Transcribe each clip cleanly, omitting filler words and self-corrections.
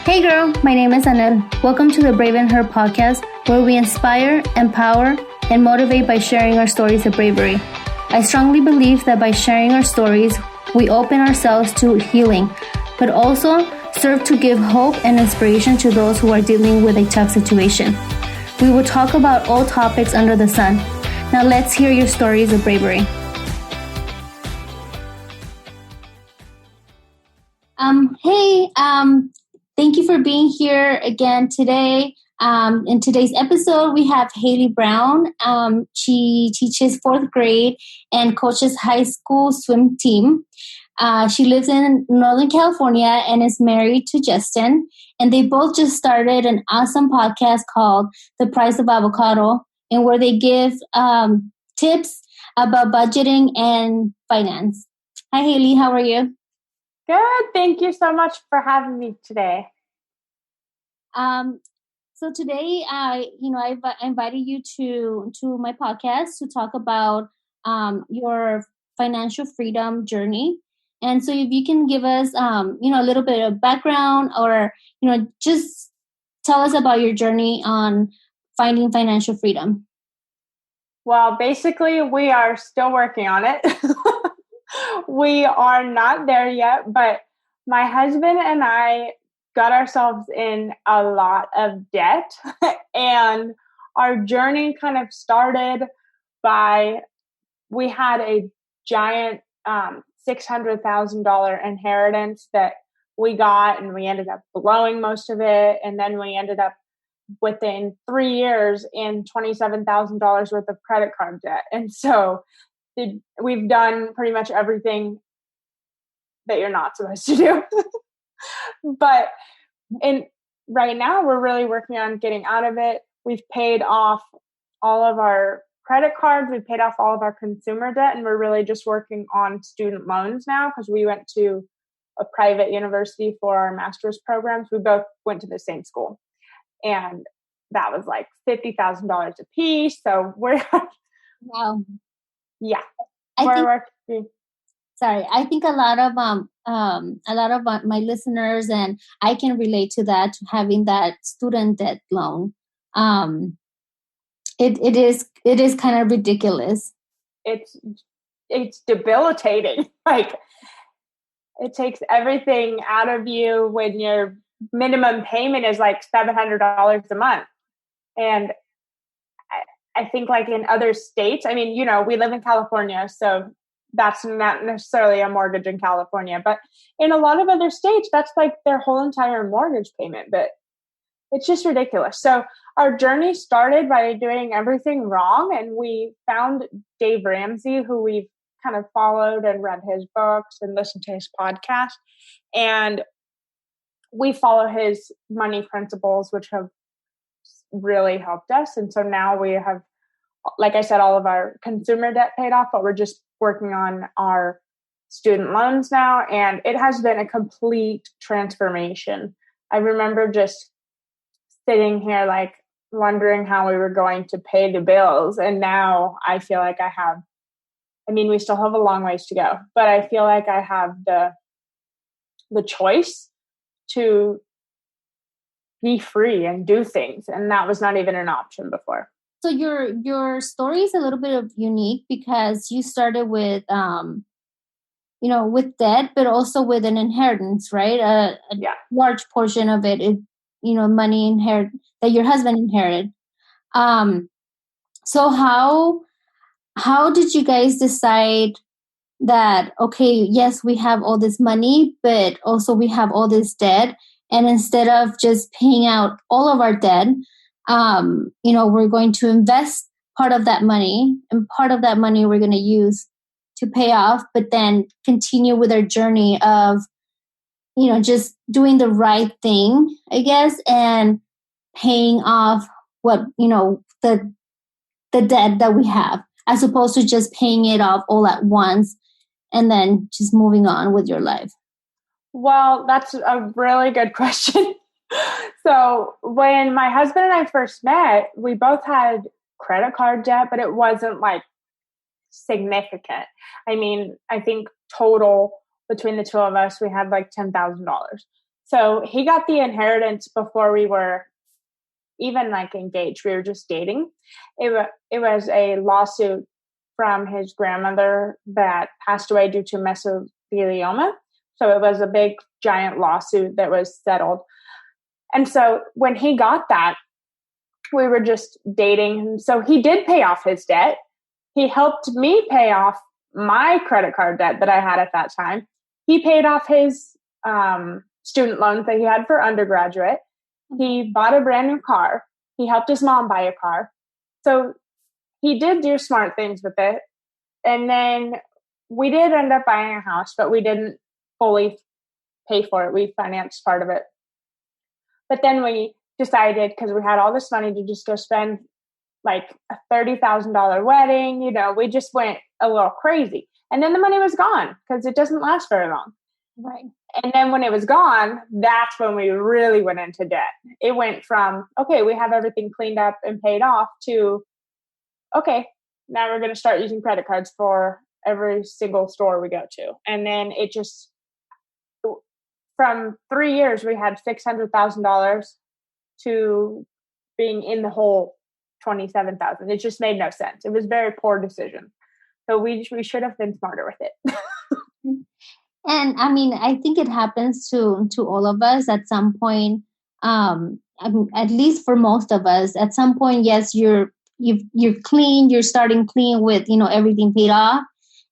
Hey girl, my name is Anel. Welcome to the Brave in Her podcast, where we inspire, empower, and motivate by sharing our stories of bravery. I strongly believe that by sharing our stories, we open ourselves to healing, but also serve to give hope and inspiration to those who are dealing with a tough situation. We will talk about all topics under the sun. Now let's hear your stories of bravery. Thank you for being here again today. In today's episode, we have Haley Brown. She teaches 4th grade and coaches high school swim team. She lives in Northern California and is married to Justin. And they both just started an awesome podcast called The Price of Avocado, and where they give tips about budgeting and finance. Hi, Haley. How are you? Good. Thank you so much for having me today. So today, I invited you to my podcast to talk about your financial freedom journey. And so if you can give us, a little bit of background, or, just tell us about your journey on finding financial freedom. Well, basically, we are still working on it. We are not there yet, but my husband and I got ourselves in a lot of debt, and our journey kind of started by, we had a giant $600,000 inheritance that we got, and we ended up blowing most of it, and then we ended up within 3 years in $27,000 worth of credit card debt. And so we've done pretty much everything that you're not supposed to do. But right now we're really working on getting out of it. We've paid off all of our credit cards. We've paid off all of our consumer debt, and we're really just working on student loans now, because we went to a private university for our master's programs. We both went to the same school, and that was like $50,000 a piece. So we're wow. Yeah. I think a lot of my listeners, and I can relate to that, to having that student debt loan. It is kind of ridiculous. It's debilitating. Like, it takes everything out of you when your minimum payment is like $700 a month. And I think, like, in other states, I mean, we live in California, so that's not necessarily a mortgage in California, but in a lot of other states, that's like their whole entire mortgage payment. But it's just ridiculous. So our journey started by doing everything wrong, and we found Dave Ramsey, who we've kind of followed and read his books and listened to his podcast. And we follow his money principles, which have really helped us. And so now we have, like I said, all of our consumer debt paid off, but we're just working on our student loans now. And it has been a complete transformation. I remember just sitting here, like, wondering how we were going to pay the bills. And now I feel like we still have a long ways to go, but I feel like I have the choice to be free and do things. And that was not even an option before. So your story is a little bit of unique, because you started with, with debt, but also with an inheritance, right? A large portion of it is, money that your husband inherited. So how did you guys decide that, okay, yes, we have all this money, but also we have all this debt, and instead of just paying out all of our debt, we're going to invest part of that money, and part of that money we're going to use to pay off, but then continue with our journey of, just doing the right thing, I guess, and paying off the debt that we have, as opposed to just paying it off all at once and then just moving on with your life? Well, that's a really good question. So when my husband and I first met, we both had credit card debt, but it wasn't like significant. I mean, I think total between the two of us, we had like $10,000. So he got the inheritance before we were even like engaged. We were just dating. It was a lawsuit from his grandmother that passed away due to mesothelioma. So it was a big giant lawsuit that was settled. And so when he got that, we were just dating. So he did pay off his debt. He helped me pay off my credit card debt that I had at that time. He paid off his student loans that he had for undergraduate. He bought a brand new car. He helped his mom buy a car. So he did do smart things with it. And then we did end up buying a house, but we didn't fully pay for it. We financed part of it. But then we decided, because we had all this money, to just go spend like a $30,000 wedding. You know, we just went a little crazy. And then the money was gone because it doesn't last very long. Right. And then when it was gone, that's when we really went into debt. It went from, okay, we have everything cleaned up and paid off, to, okay, now we're going to start using credit cards for every single store we go to. And then it just, from 3 years, we had $600,000 to being in the hole 27,000. It just made no sense. It was a very poor decision. So we should have been smarter with it. And I mean, I think it happens to all of us at some point. At least for most of us, at some point, yes, you're clean. You're starting clean with everything paid off,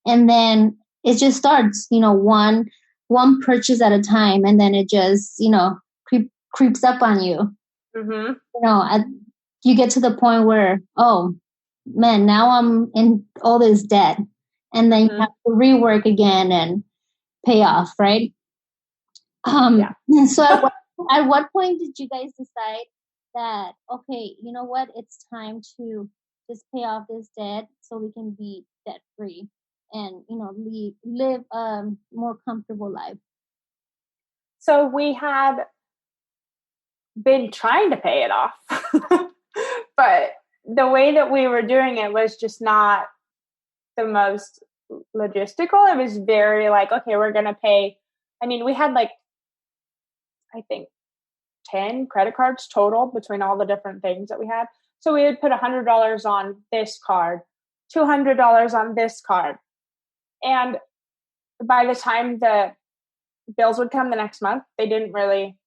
and then it just starts one purchase at a time, and then it just creeps up on you. Mm-hmm. You get to the point where, oh man, now I'm in all this debt, and then you have to rework again and pay off, right? Yeah. So at what point did you guys decide that, okay, you know what, it's time to just pay off this debt so we can be debt free and live a more comfortable life? So we had been trying to pay it off, but the way that we were doing it was just not the most logistical. It was very like, okay, we're going to pay. I mean, we had like, I think 10 credit cards total between all the different things that we had. So we would put $100 on this card, $200 on this card. And by the time the bills would come the next month, they didn't really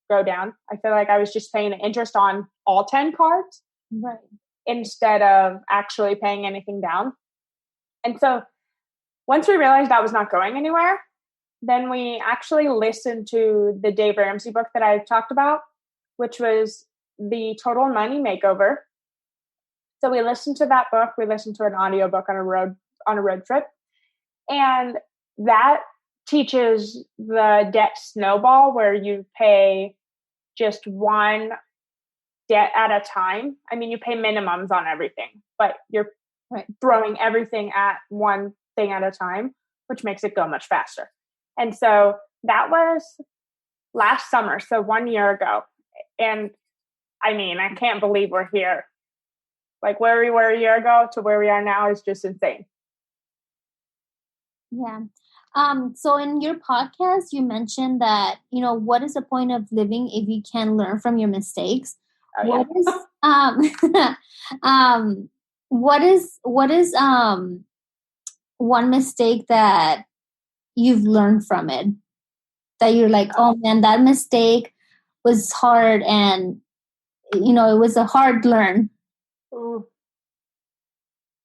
go down. I feel like I was just paying the interest on all 10 cards, right, instead of actually paying anything down. And so once we realized that was not going anywhere, then we actually listened to the Dave Ramsey book that I talked about, which was the Total Money Makeover. So we listened to that book. We listened to an audiobook on a road trip. And that teaches the debt snowball, where you pay just one debt at a time. I mean, you pay minimums on everything, but you're throwing everything at one thing at a time, which makes it go much faster. And so that was last summer, so 1 year ago. And I mean, I can't believe we're here. Like, where we were a year ago to where we are now is just insane. Yeah. So in your podcast, you mentioned that, what is the point of living if you can learn from your mistakes? Oh, yeah. What is one mistake that you've learned from it, that you're like, oh man, that mistake was hard, and it was a hard learn? Ooh.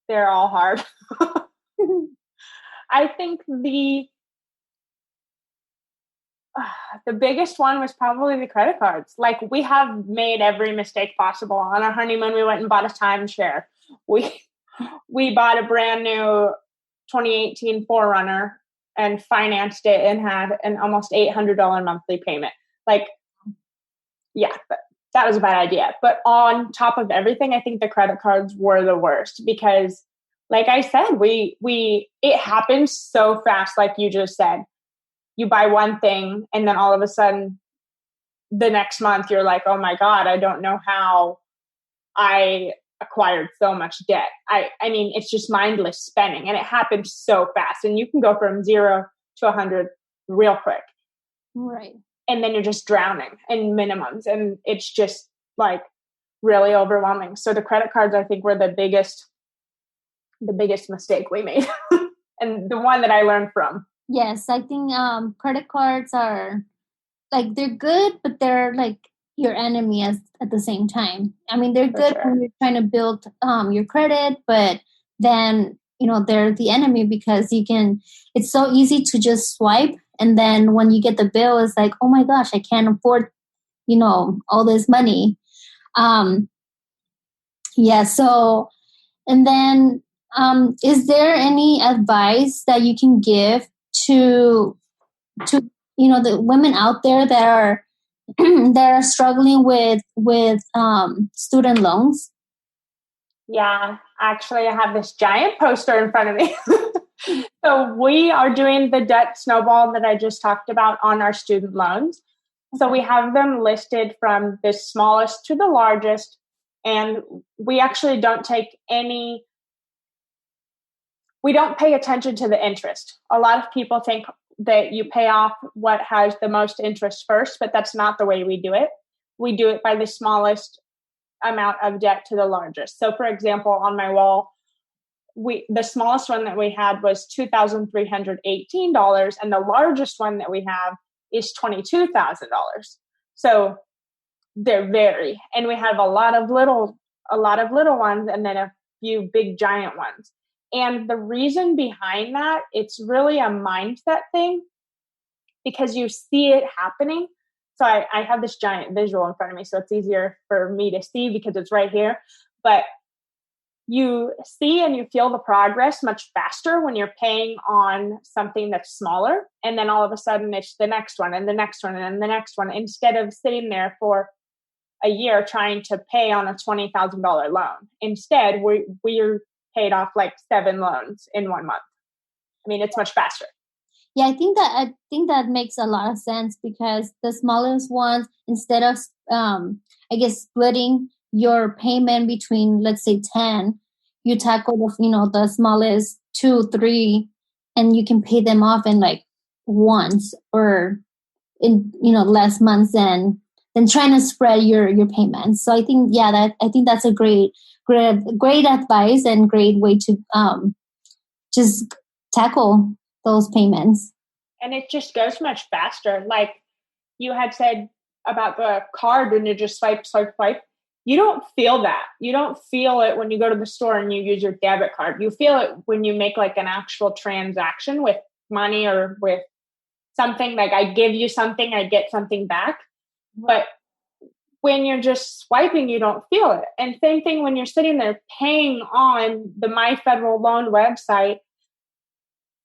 They're all hard. I think the biggest one was probably the credit cards. Like, we have made every mistake possible. On our honeymoon, we went and bought a timeshare. We bought a brand new 2018 4Runner and financed it and had an almost $800 monthly payment. Like, yeah, that was a bad idea. But on top of everything, I think the credit cards were the worst because, like I said, it happens so fast. Like you just said, you buy one thing and then all of a sudden the next month you're like, oh my God, I don't know how I acquired so much debt. I mean, it's just mindless spending, and it happens so fast, and you can go from 0 to 100 real quick. Right. and then you're just drowning in minimums, and it's just like really overwhelming. So the credit cards, I think, were the biggest mistake we made, and the one that I learned from. Yes, I think credit cards are like they're good, but they're like your enemy at the same time. I mean, they're For good when sure. you're trying to build your credit, but then they're the enemy because it's so easy to just swipe, and then when you get the bill, it's like, oh my gosh, I can't afford all this money. Um, yeah. So, and then is there any advice that you can give to to the women out there that are that are struggling with student loans? Yeah, actually, I have this giant poster in front of me. So we are doing the debt snowball that I just talked about on our student loans. So we have them listed from the smallest to the largest, and we actually we don't pay attention to the interest. A lot of people think that you pay off what has the most interest first, but that's not the way we do it. We do it by the smallest amount of debt to the largest. So for example, on my wall, the smallest one that we had was $2,318, and the largest one that we have is $22,000. So they're vary, and we have a lot of little ones, and then a few big giant ones. And the reason behind that, it's really a mindset thing, because you see it happening. So I have this giant visual in front of me, so it's easier for me to see because it's right here. But you see and you feel the progress much faster when you're paying on something that's smaller. And then all of a sudden it's the next one and the next one and the next one, instead of sitting there for a year trying to pay on a $20,000 loan. Instead, we're paid off like 7 loans in 1 month. I mean, it's much faster. Yeah, I think that makes a lot of sense, because the smallest ones, instead of I guess splitting your payment between, let's say, 10, you tackle the smallest 2, 3, and you can pay them off in like once, or in less months than trying to spread your payments. So I think that's a great advice and great way to just tackle those payments. And it just goes much faster. Like you had said about the card, when you just swipe, swipe, swipe, you don't feel that. You don't feel it when you go to the store and you use your debit card. You feel it when you make like an actual transaction with money, or with something like I give you something, I get something back. But when you're just swiping, you don't feel it. And same thing when you're sitting there paying on the My Federal Loan website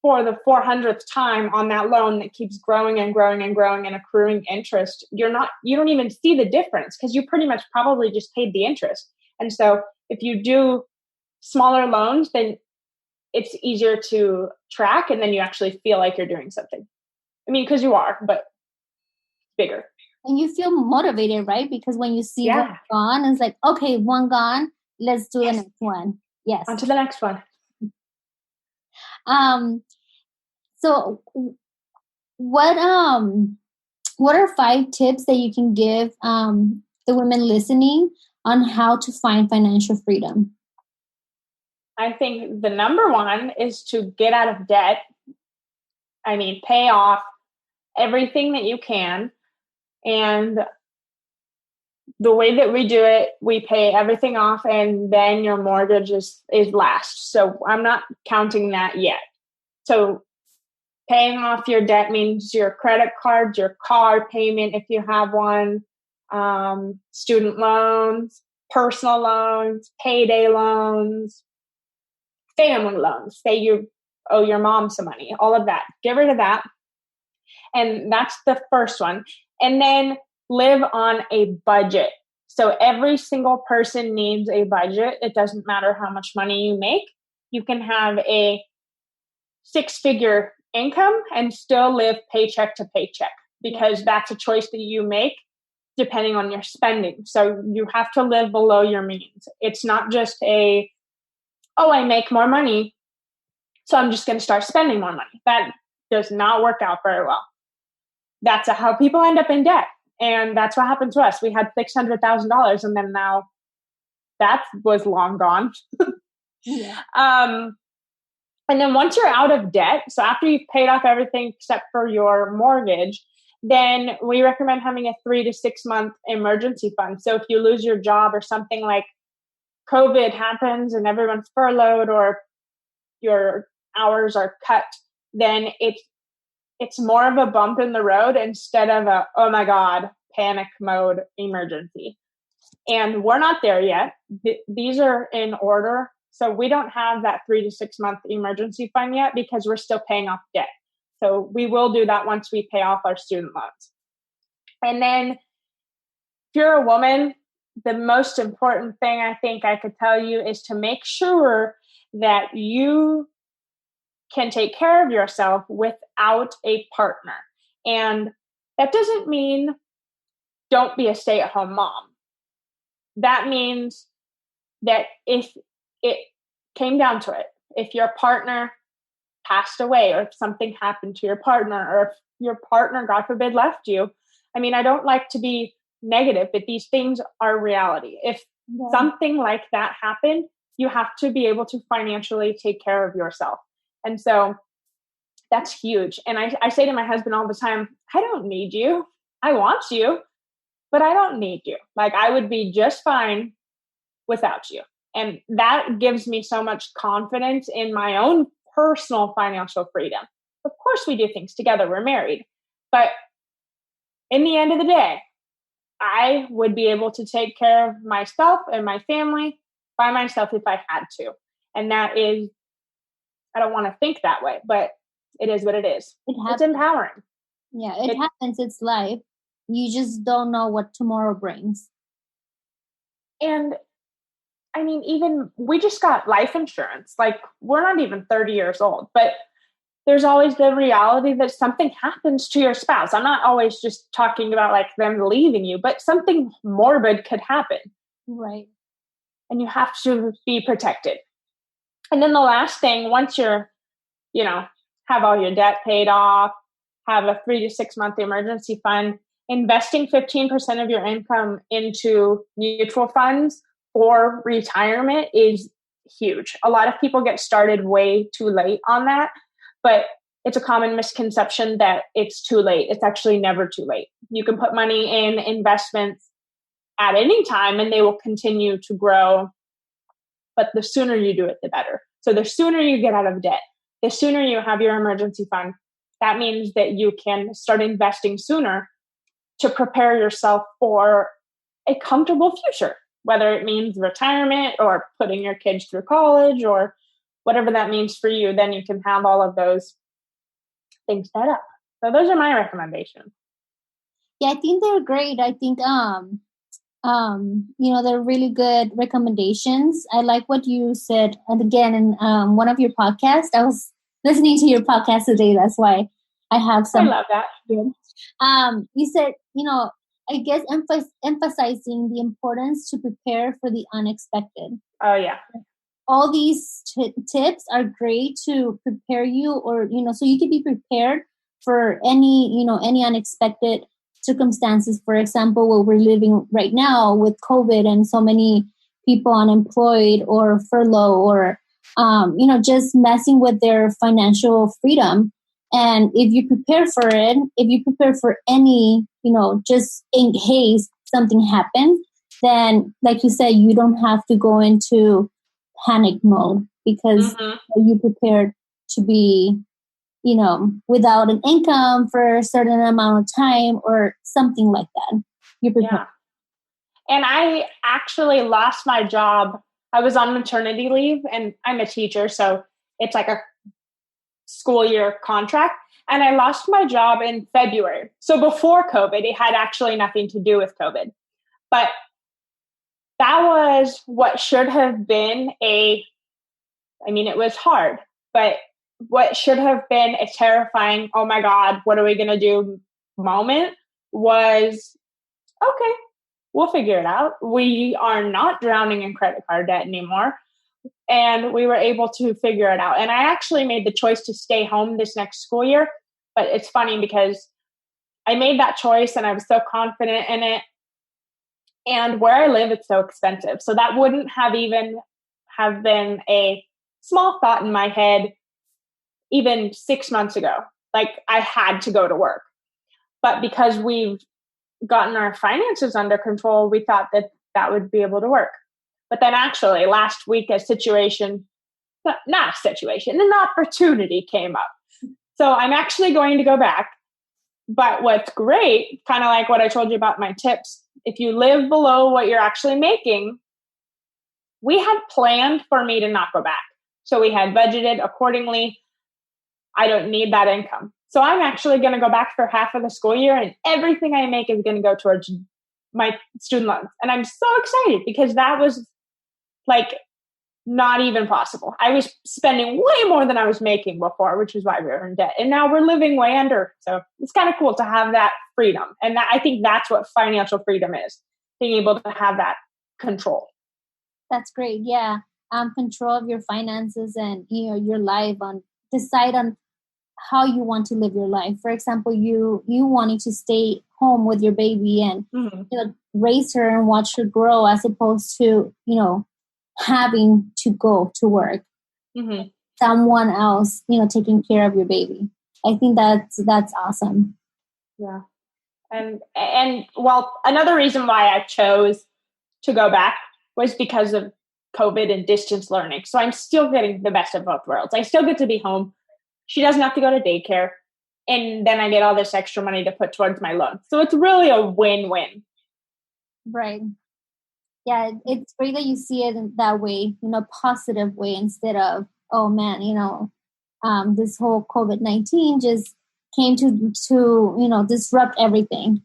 for the 400th time on that loan that keeps growing and growing and growing and accruing interest. You don't even see the difference, because you pretty much probably just paid the interest. And so if you do smaller loans, then it's easier to track, and then you actually feel like you're doing something. I mean, because you are, but bigger. And you feel motivated, right? Because when you see one gone, it's like, okay, one gone, let's do the next one. Yes. On to the next one. So what are 5 tips that you can give the women listening on how to find financial freedom? I think the number one is to get out of debt. I mean, pay off everything that you can. And the way that we do it, we pay everything off, and then your mortgage is last. So I'm not counting that yet. So paying off your debt means your credit cards, your car payment if you have one, student loans, personal loans, payday loans, family loans. Say you owe your mom some money, all of that. Get rid of that. And that's the first one. And then live on a budget. So every single person needs a budget. It doesn't matter how much money you make. You can have a 6-figure income and still live paycheck to paycheck, because that's a choice that you make depending on your spending. So you have to live below your means. It's not just I make more money, so I'm just going to start spending more money. That does not work out very well. that's how people end up in debt. And that's what happened to us. We had $600,000 and then now that was long gone. Yeah. And then once you're out of debt, so after you've paid off everything except for your mortgage, then we recommend having a 3 to 6 month emergency fund. So if you lose your job or something like COVID happens and everyone's furloughed or your hours are cut, then it's more of a bump in the road instead of a, oh my God, panic mode emergency. And we're not there yet. These are in order. So we don't have that 3 to 6 month emergency fund yet because we're still paying off debt. So we will do that once we pay off our student loans. And then if you're a woman, the most important thing I think I could tell you is to make sure that you can take care of yourself without a partner. And that doesn't mean don't be a stay-at-home mom. That means that if it came down to it, if your partner passed away or if something happened to your partner or if your partner, God forbid, left you, I mean, I don't like to be negative, but these things are reality. If something like that happened, you have to be able to financially take care of yourself. And so that's huge. And I say to my husband all the time, I don't need you. I want you, but I don't need you. Like I would be just fine without you. And that gives me so much confidence in my own personal financial freedom. Of course, we do things together. We're married. But in the end of the day, I would be able to take care of myself and my family by myself if I had to. And that is, I don't want to think that way, but it is what it is. It's empowering. Yeah, it happens. It's life. You just don't know what tomorrow brings. And I mean, even we just got life insurance. Like we're not even 30 years old, but there's always the reality that something happens to your spouse. I'm not always just talking about like them leaving you, but something morbid could happen. Right. And you have to be protected. And then the last thing, once you're, have all your debt paid off, have a 3 to 6 month emergency fund, investing 15% of your income into mutual funds for retirement is huge. A lot of people get started way too late on that, but it's a common misconception that it's too late. It's actually never too late. You can put money in investments at any time and they will continue to grow, but the sooner you do it, the better. So the sooner you get out of debt, the sooner you have your emergency fund, that means that you can start investing sooner to prepare yourself for a comfortable future, whether it means retirement or putting your kids through college or whatever that means for you. Then you can have all of those things set up. So those are my recommendations. Yeah, I think they're great. I think they're really good recommendations. I like what you said. And again, in one of your podcasts, I was listening to your podcast today. That's why I have some. I love that. You said, I guess emphasizing the importance to prepare for the unexpected. Oh, yeah. All these tips are great to prepare you or, so you can be prepared for any unexpected circumstances. For example, what we're living right now with COVID and so many people unemployed or furlough or, just messing with their financial freedom. And if you prepare for it, if you prepare for any, just in case something happens, then like you said, you don't have to go into panic mode because you prepared to be, without an income for a certain amount of time or something like that. You're prepared. Yeah. And I actually lost my job. I was on maternity leave and I'm a teacher. So it's like a school year contract. And I lost my job in February. So before COVID, it had actually nothing to do with COVID. But that was what should have been it was hard, but what should have been a terrifying, oh my God, what are we going to do moment was, okay, we'll figure it out. We are not drowning in credit card debt anymore. And we were able to figure it out. And I actually made the choice to stay home this next school year. But it's funny because I made that choice and I was so confident in it. And where I live, it's so expensive. So that wouldn't have even have been a small thought in my head even 6 months ago. Like I had to go to work. But because we've gotten our finances under control, we thought that that would be able to work. But then actually last week, an opportunity came up. So I'm actually going to go back. But what's great, kind of like what I told you about my tips, if you live below what you're actually making, we had planned for me to not go back. So we had budgeted accordingly. I don't need that income. So I'm actually going to go back for half of the school year, and everything I make is going to go towards my student loans. And I'm so excited because that was like not even possible. I was spending way more than I was making before, which is why we were in debt. And now we're living way under. So it's kind of cool to have that freedom. And I think that's what financial freedom is, being able to have that control. That's great. Yeah. Control of your finances and, your life, decide on how you want to live your life. For example, you wanting to stay home with your baby and raise her and watch her grow, as opposed to having to go to work. Someone else taking care of your baby. I think that's awesome. Yeah. And well, another reason why I chose to go back was because of COVID and distance learning. So I'm still getting the best of both worlds. I still get to be home. She doesn't have to go to daycare. And then I get all this extra money to put towards my loan. So it's really a win-win. Right. Yeah, it's great that you see it in that way, positive way, instead of, oh man, this whole COVID-19 just came to disrupt everything.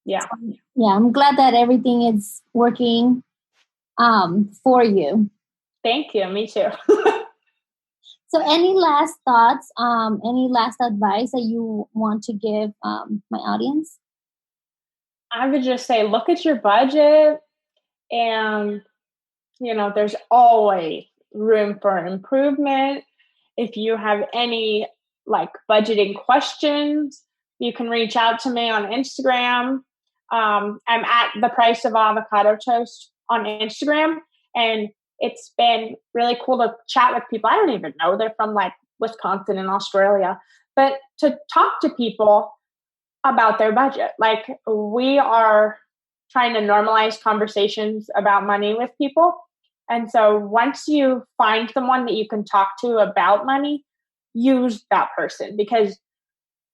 Yeah. So, yeah, I'm glad that everything is working for you. Thank you. Me too. So any last thoughts, any last advice that you want to give my audience? I would just say, look at your budget, and, there's always room for improvement. If you have any budgeting questions, you can reach out to me on Instagram. I'm at the Price of Avocado Toast on Instagram, and it's been really cool to chat with people. I don't even know they're from Wisconsin and Australia, but to talk to people about their budget. We are trying to normalize conversations about money with people. And so once you find someone that you can talk to about money, use that person, because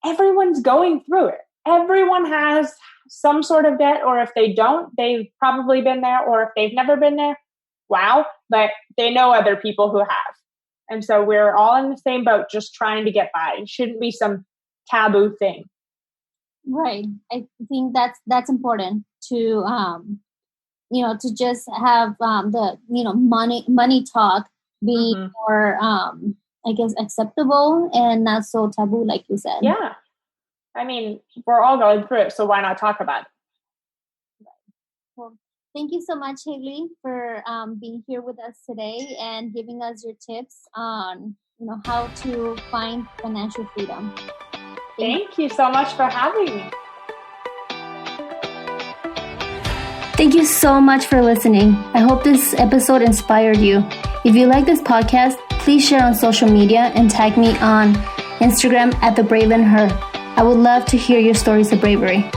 everyone's going through it. Everyone has some sort of debt, or if they don't, they've probably been there, or if they've never been there, wow, but they know other people who have. And so we're all in the same boat, just trying to get by. It shouldn't be some taboo thing. Right. I think that's important to to just have the money talk be more I guess acceptable and not so taboo, like you said. Yeah. I mean, we're all going through it, so why not talk about it? Well, thank you so much, Haley, for being here with us today and giving us your tips on how to find financial freedom. Thank you so much for having me. Thank you so much for listening. I hope this episode inspired you. If you like this podcast, please share on social media and tag me on Instagram at @TheBraveandHer. I would love to hear your stories of bravery.